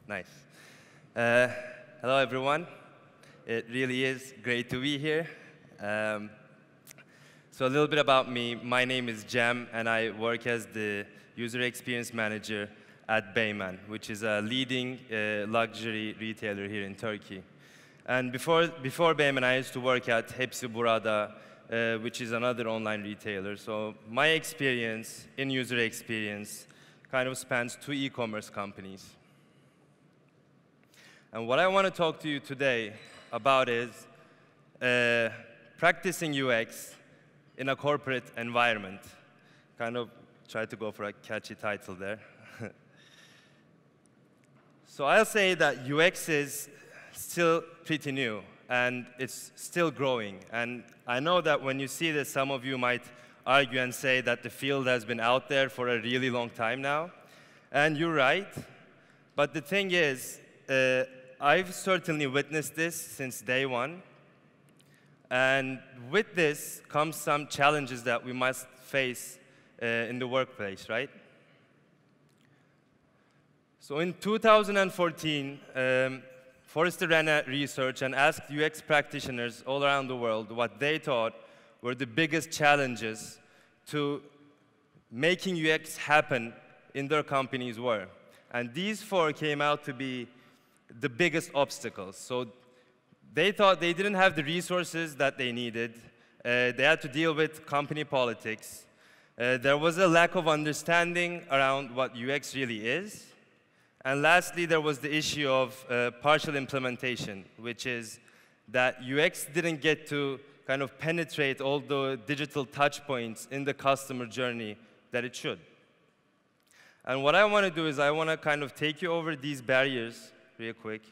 Nice. Hello, everyone. It really is great to be here. So a little bit about me. My name is Cem, and I work as the User Experience Manager at Beymen, which is a leading luxury retailer here in Turkey. And before Beymen, I used to work at Hepsi Burada, which is another online retailer. So my experience in user experience kind of spans 2 e-commerce companies. And what I want to talk to you today about is practicing UX in a corporate environment. Kind of try to go for a catchy title there. So I'll say that UX is still pretty new, and it's still growing. And I know that when you see this, some of you might argue and say that the field has been out there for a really long time now. And you're right. But the thing is, I've certainly witnessed this since day one. And with this comes some challenges that we must face in the workplace, right? So in 2014, Forrester ran a research and asked UX practitioners all around the world what they thought were the biggest challenges to making UX happen in their companies were. And these 4 came out to be the biggest obstacles. So they thought they didn't have the resources that they needed. They had to deal with company politics. There was a lack of understanding around what UX really is. And lastly, there was the issue of partial implementation, which is that UX didn't get to kind of penetrate all the digital touch points in the customer journey that it should. And what I want to do is I want to kind of take you over these barriers real quick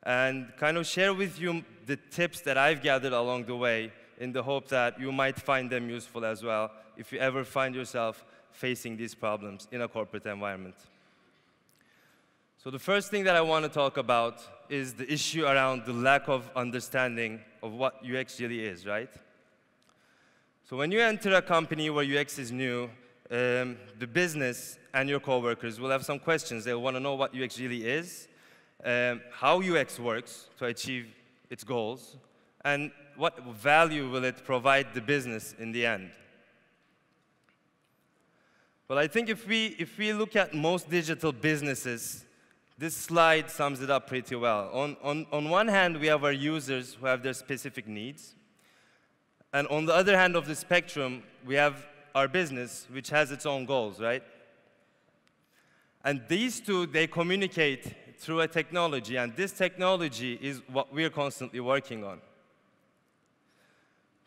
and kind of share with you the tips that I've gathered along the way in the hope that you might find them useful as well if you ever find yourself facing these problems in a corporate environment. So the first thing that I want to talk about is the issue around the lack of understanding of what UX really is, right? So when you enter a company where UX is new, the business and your coworkers will have some questions. They'll want to know what UX really is, how UX works to achieve its goals, and what value will it provide the business in the end. Well, I think if we look at most digital businesses, this slide sums it up pretty well. On one hand, we have our users who have their specific needs. And on the other hand of the spectrum, we have our business, which has its own goals, right? And these two, they communicate through a technology, and this technology is what we're constantly working on.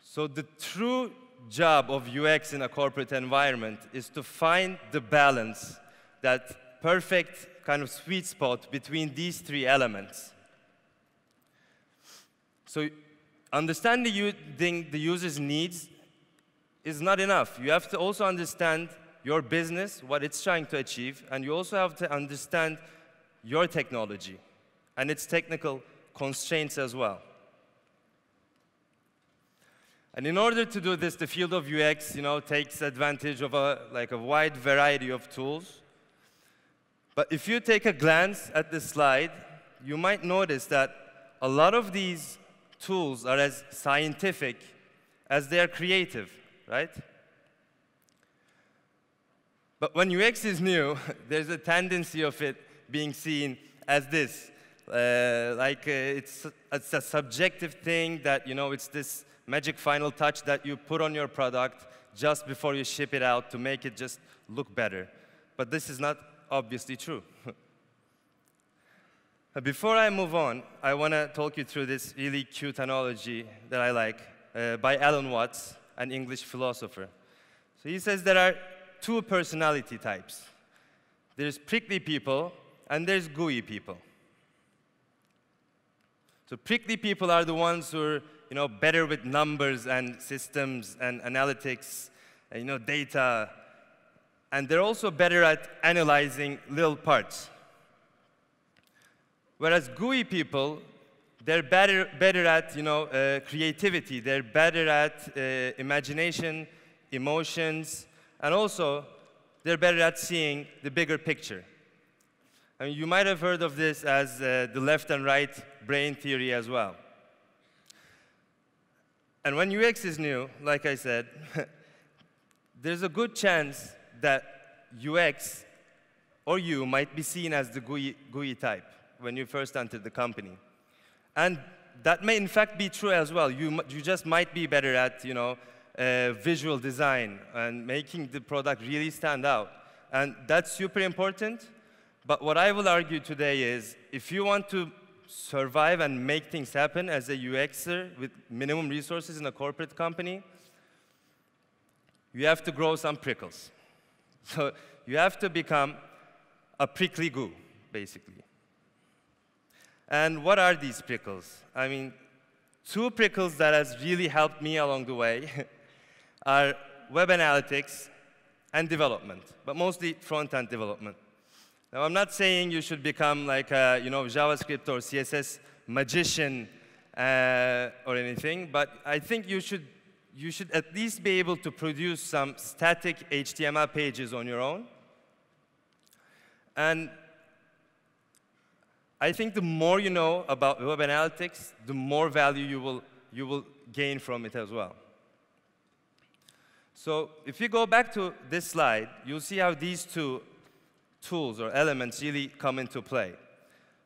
So the true job of UX in a corporate environment is to find the balance, that perfect kind of sweet spot between these 3 elements. So understanding the user's needs is not enough. You have to also understand your business, what it's trying to achieve, and you also have to understand your technology and its technical constraints as well. And in order to do this, the field of UX, takes advantage of a wide variety of tools. But if you take a glance at this slide, you might notice that a lot of these tools are as scientific as they are creative, right? But when UX is new, there's a tendency of it being seen as this. It's a subjective thing that, it's this magic final touch that you put on your product just before you ship it out to make it just look better. But this is not obviously true. Before I move on, I want to talk you through this really cute analogy that I like by Alan Watts, an English philosopher. So he says there are 2 personality types. There's prickly people, and there's gooey people. So prickly people are the ones who are better with numbers and systems and analytics, data. And they're also better at analyzing little parts. Whereas gooey people, they're better at creativity. They're better at imagination, emotions, and also they're better at seeing the bigger picture. I mean, you might have heard of this as the left and right brain theory as well. And when UX is new, like I said, there's a good chance that UX or you might be seen as the GUI type when you first entered the company. And that may in fact be true as well. You just might be better at, visual design and making the product really stand out. And that's super important. But what I will argue today is, if you want to survive and make things happen as a UXer with minimum resources in a corporate company, you have to grow some prickles. So you have to become a prickly goo, basically. And what are these prickles? I mean, two prickles that has really helped me along the way are web analytics and development, but mostly front-end development. Now, I'm not saying you should become like a JavaScript or CSS magician or anything, but I think you should at least be able to produce some static HTML pages on your own. And I think the more you know about web analytics, the more value you will gain from it as well. So if you go back to this slide, you'll see how these two tools or elements really come into play.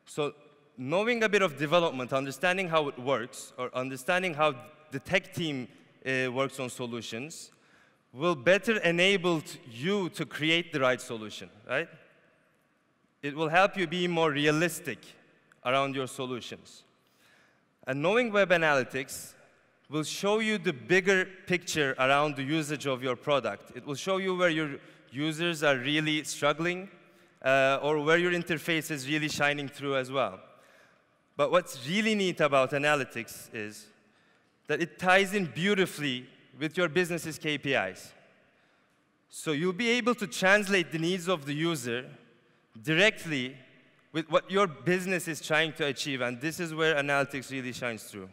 So knowing a bit of development, understanding how it works, or understanding how the tech team works on solutions, will better enable you to create the right solution, right? It will help you be more realistic around your solutions. And knowing web analytics will show you the bigger picture around the usage of your product. It will show you where your users are really struggling, or where your interface is really shining through as well. But what's really neat about analytics is that it ties in beautifully with your business's KPIs. So you'll be able to translate the needs of the user directly with what your business is trying to achieve, and this is where analytics really shines through.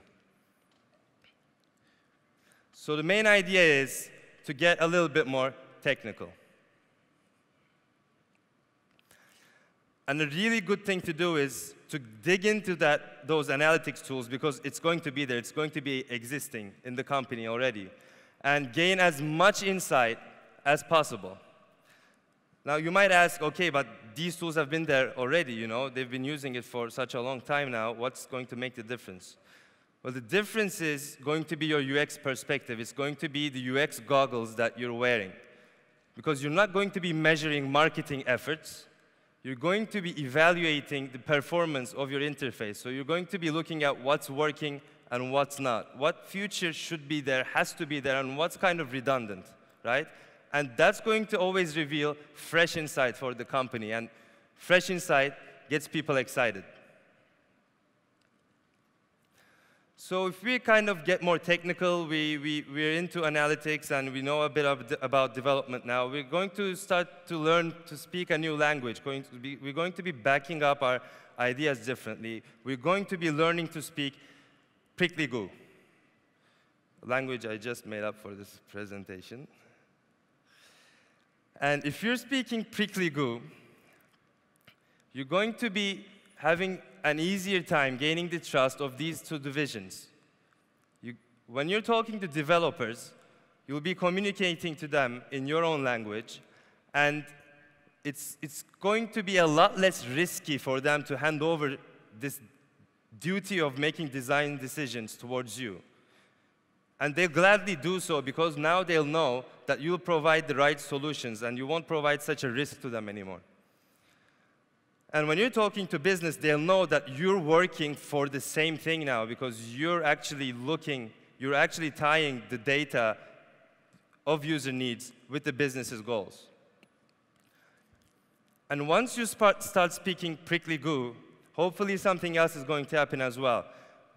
So the main idea is to get a little bit more technical. And a really good thing to do is to dig into those analytics tools, because it's going to be there. It's going to be existing in the company already, and gain as much insight as possible. Now, you might ask, OK, but these tools have been there already. They've been using it for such a long time now. What's going to make the difference? Well, the difference is going to be your UX perspective. It's going to be the UX goggles that you're wearing, because you're not going to be measuring marketing efforts. You're going to be evaluating the performance of your interface. So you're going to be looking at what's working and what's not. What feature should be there, has to be there, and what's kind of redundant, right? And that's going to always reveal fresh insight for the company. And fresh insight gets people excited. So if we kind of get more technical, we're into analytics and we know a bit about development now, we're going to start to learn to speak a new language. We're going to be backing up our ideas differently. We're going to be learning to speak prickly goo, a language I just made up for this presentation. And if you're speaking prickly goo, you're going to be having an easier time gaining the trust of these two divisions. When you're talking to developers, you'll be communicating to them in your own language, and it's going to be a lot less risky for them to hand over this duty of making design decisions towards you. And they'll gladly do so, because now they'll know that you'll provide the right solutions and you won't provide such a risk to them anymore. And when you're talking to business, they'll know that you're working for the same thing now, because you're actually tying the data of user needs with the business's goals. And once you start speaking prickly goo, hopefully something else is going to happen as well.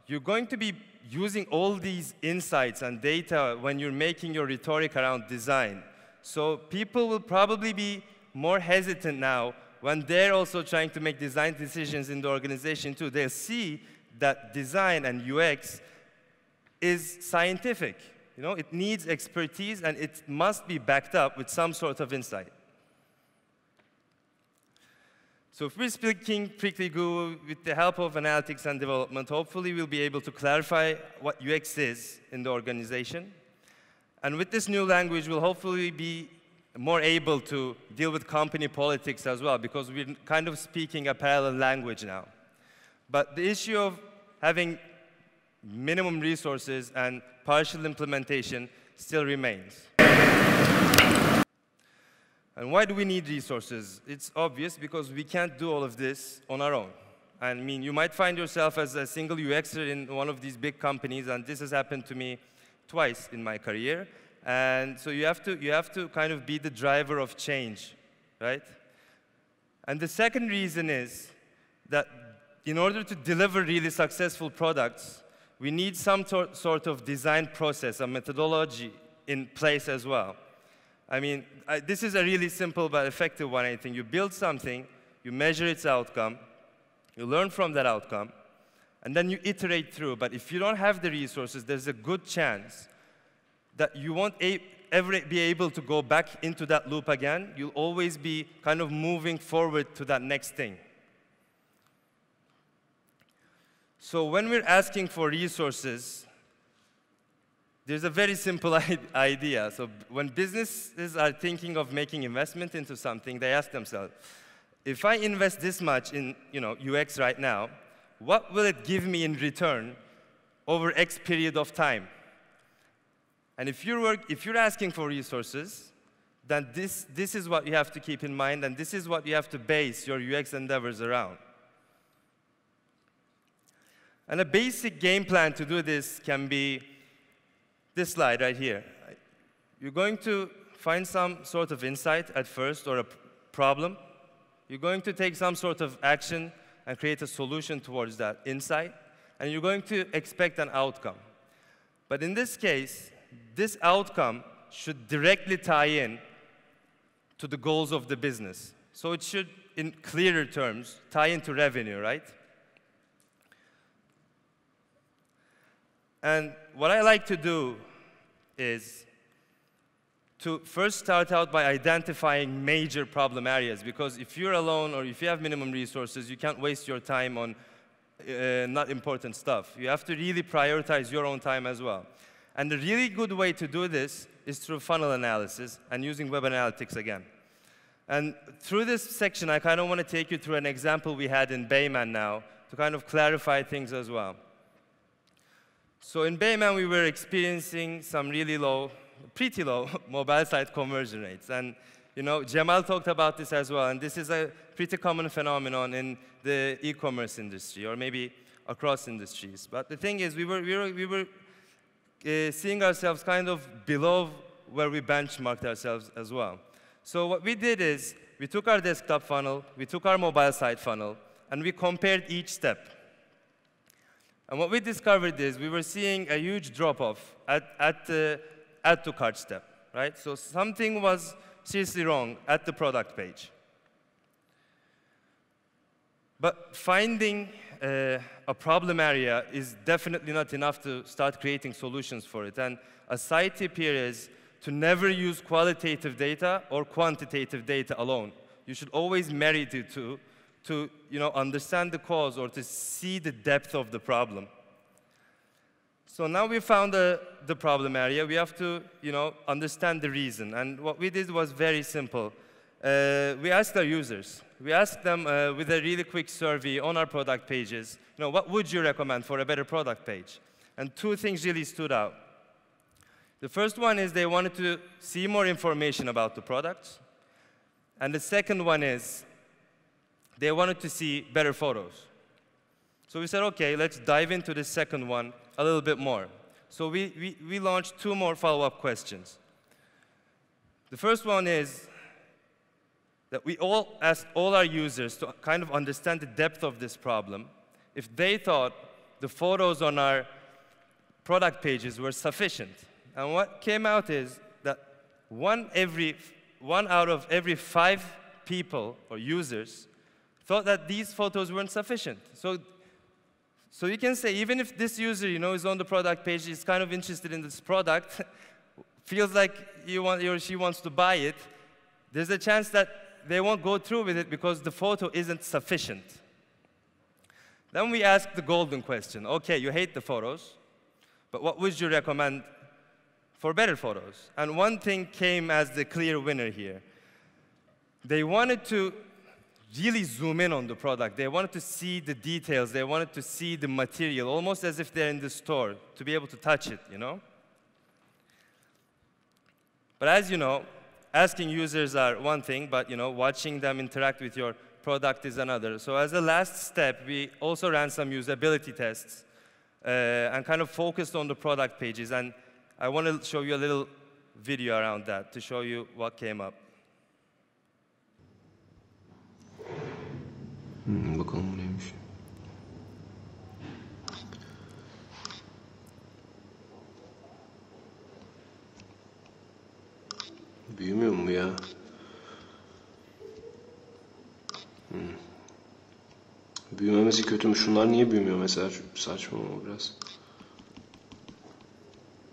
You're going to be using all these insights and data when you're making your rhetoric around design. So people will probably be more hesitant now when they're also trying to make design decisions in the organization too. They'll see that design and UX is scientific. It needs expertise, and it must be backed up with some sort of insight. So if we're speaking pretty good with the help of analytics and development, hopefully we'll be able to clarify what UX is in the organization. And with this new language, we'll hopefully be more able to deal with company politics as well, because we're kind of speaking a parallel language now. But the issue of having minimum resources and partial implementation still remains. And why do we need resources? It's obvious, because we can't do all of this on our own. I mean, you might find yourself as a single UXer in one of these big companies, and this has happened to me twice in my career. And so you have to kind of be the driver of change, right? And the second reason is that in order to deliver really successful products, we need some sort of design process, a methodology in place as well. I mean, this is a really simple but effective one, I think. You build something, you measure its outcome, you learn from that outcome, and then you iterate through. But if you don't have the resources, there's a good chance that you won't ever be able to go back into that loop again. You'll always be kind of moving forward to that next thing. So when we're asking for resources, there's a very simple idea. So when businesses are thinking of making investment into something, they ask themselves, if I invest this much in UX right now, what will it give me in return over X period of time? And if you're asking for resources, then this is what you have to keep in mind, and this is what you have to base your UX endeavors around. And a basic game plan to do this can be this slide right here. You're going to find some sort of insight at first, or a problem. You're going to take some sort of action and create a solution towards that insight. And you're going to expect an outcome. But in this case, this outcome should directly tie in to the goals of the business. So it should, in clearer terms, tie into revenue, right? And what I like to do is to first start out by identifying major problem areas, because if you're alone or if you have minimum resources, you can't waste your time on not important stuff. You have to really prioritize your own time as well. And a really good way to do this is through funnel analysis and using web analytics again. And through this section, I kind of want to take you through an example we had in Bayman now to kind of clarify things as well. So in Bayman, we were experiencing some really low, pretty low mobile site conversion rates. And Jamal talked about this as well. And this is a pretty common phenomenon in the e-commerce industry, or maybe across industries. But the thing is, we were seeing ourselves kind of below where we benchmarked ourselves as well. So what we did is, we took our desktop funnel, we took our mobile site funnel, and we compared each step. And what we discovered is, we were seeing a huge drop-off at the add to cart step, right? So something was seriously wrong at the product page. But finding a problem area is definitely not enough to start creating solutions for it. And a side tip here is to never use qualitative data or quantitative data alone. You should always marry the two to understand the cause or to see the depth of the problem. So now we found the problem area. We have to understand the reason. And what we did was very simple. We asked our users. We asked them with a really quick survey on our product pages, what would you recommend for a better product page? And two things really stood out. The first one is they wanted to see more information about the product. And the second one is they wanted to see better photos. So we said, OK, let's dive into the second one a little bit more. So we launched two more follow-up questions. The first one is that we all asked all our users to kind of understand the depth of this problem, if they thought the photos on our product pages were sufficient. And what came out is that one out of every 5 people or users thought that these photos weren't sufficient. So you can say, even if this user is on the product page, is kind of interested in this product, feels like he or she wants to buy it, there's a chance that they won't go through with it because the photo isn't sufficient. Then we ask the golden question. OK, you hate the photos, but what would you recommend for better photos? And one thing came as the clear winner here. They wanted to really zoom in on the product. They wanted to see the details. They wanted to see the material, almost as if they're in the store, to be able to touch it, you know? But as you know, asking users are one thing, but watching them interact with your product is another. So as a last step, we also ran some usability tests and kind of focused on the product pages. And I want to show you a little video around that to show you what came up. Bakalım bu neymiş. Büyümüyor mu ya? Büyümemesi kötü mü? Şunlar niye büyümüyor mesela? Saçma mı biraz?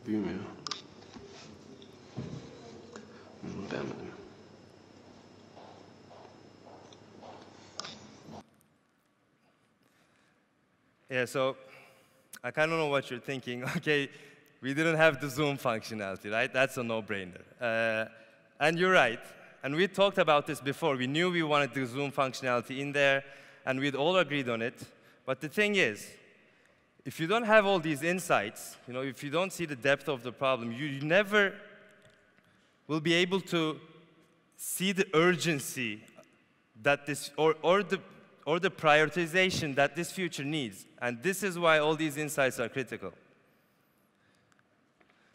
Büyümüyor. Beğenmedim. Yeah, so I kind of know what you're thinking. OK, we didn't have the zoom functionality, right? That's a no-brainer. And you're right. And we talked about this before. We knew we wanted the zoom functionality in there, and we'd all agreed on it. But the thing is, if you don't have all these insights, if you don't see the depth of the problem, you never will be able to see the urgency that this, or the prioritization that this future needs. And this is why all these insights are critical.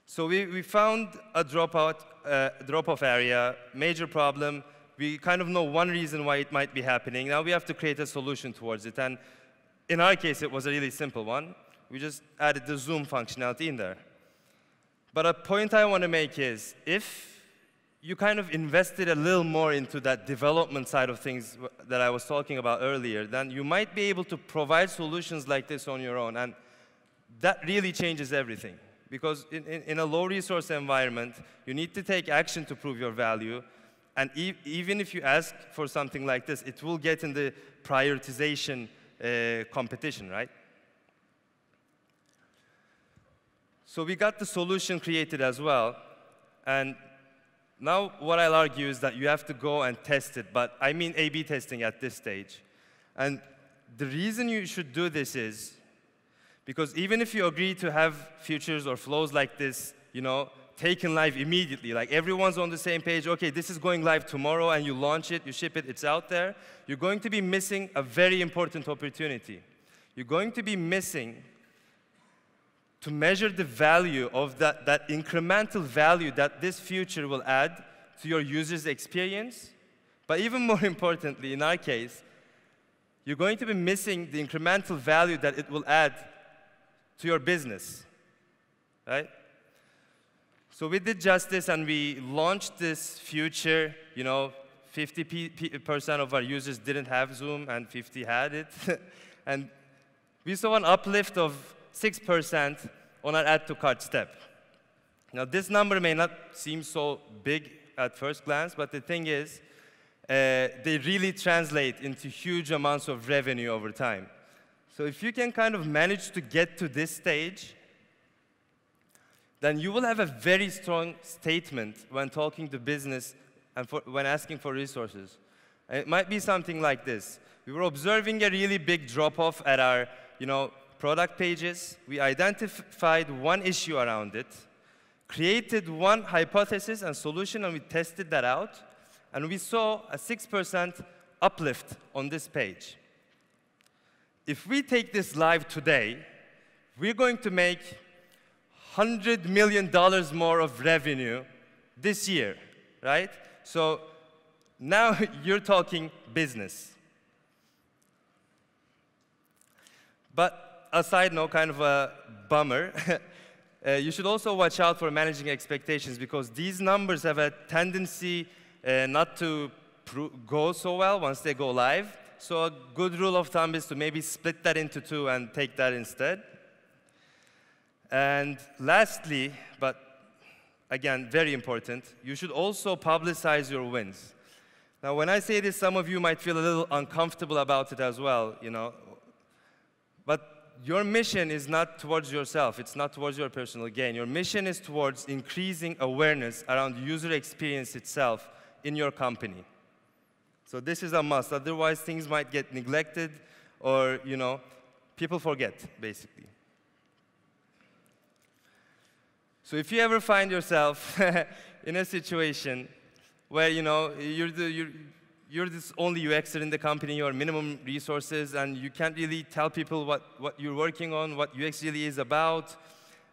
So we found a drop-off area, major problem. We kind of know one reason why it might be happening. Now we have to create a solution towards it. And in our case, it was a really simple one. We just added the zoom functionality in there. But a point I want to make is, if you kind of invested a little more into that development side of things that I was talking about earlier, then you might be able to provide solutions like this on your own. And that really changes everything. Because in a low-resource environment, you need to take action to prove your value. And even if you ask for something like this, it will get in the prioritization competition, right? So we got the solution created as well. And now what I'll argue is that you have to go and test it. But I mean A/B testing at this stage. And the reason you should do this is because even if you agree to have features or flows like this, taken live immediately, like everyone's on the same page, OK, this is going live tomorrow, and you launch it, you ship it, it's out there, you're going to be missing a very important opportunity. You're going to be missing to measure the value of that incremental value that this feature will add to your user's experience. But even more importantly, in our case, you're going to be missing the incremental value that it will add to your business, right? So we did justice, and we launched this feature. 50% of our users didn't have Zoom, and 50 had it. And we saw an uplift of 6% on our add-to-cart step. Now, this number may not seem so big at first glance, but the thing is, they really translate into huge amounts of revenue over time. So if you can kind of manage to get to this stage, then you will have a very strong statement when talking to business and when asking for resources. And it might be something like this. We were observing a really big drop-off at our product pages. We identified one issue around it, created one hypothesis and solution, and we tested that out. And we saw a 6% uplift on this page. If we take this live today, we're going to make $100 million more of revenue this year, right? So now you're talking business. But a side note, kind of a bummer, you should also watch out for managing expectations, because these numbers have a tendency not to go so well once they go live. So a good rule of thumb is to maybe split that into two and take that instead. And lastly, but again, very important, you should also publicize your wins. Now, when I say this, some of you might feel a little uncomfortable about it as well, But your mission is not towards yourself. It's not towards your personal gain. Your mission is towards increasing awareness around user experience itself in your company. So this is a must. Otherwise, things might get neglected or, people forget, basically. So if you ever find yourself in a situation where, you're this only UXer in the company, you have minimum resources, and you can't really tell people what you're working on, what UX really is about,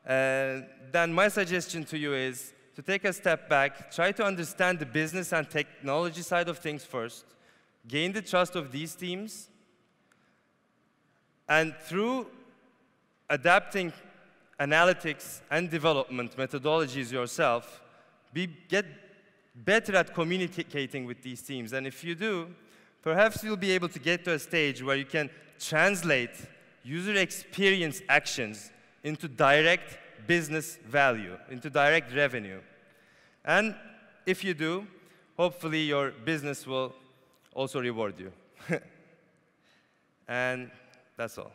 then my suggestion to you is to take a step back, try to understand the business and technology side of things first, gain the trust of these teams, and through adapting analytics and development methodologies yourself, get better at communicating with these teams. And if you do, perhaps you'll be able to get to a stage where you can translate user experience actions into direct business value, into direct revenue. And if you do, hopefully your business will also reward you. And that's all.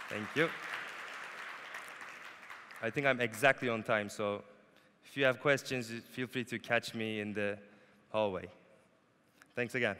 Thank you. I think I'm exactly on time, so if you have questions, feel free to catch me in the hallway. Thanks again.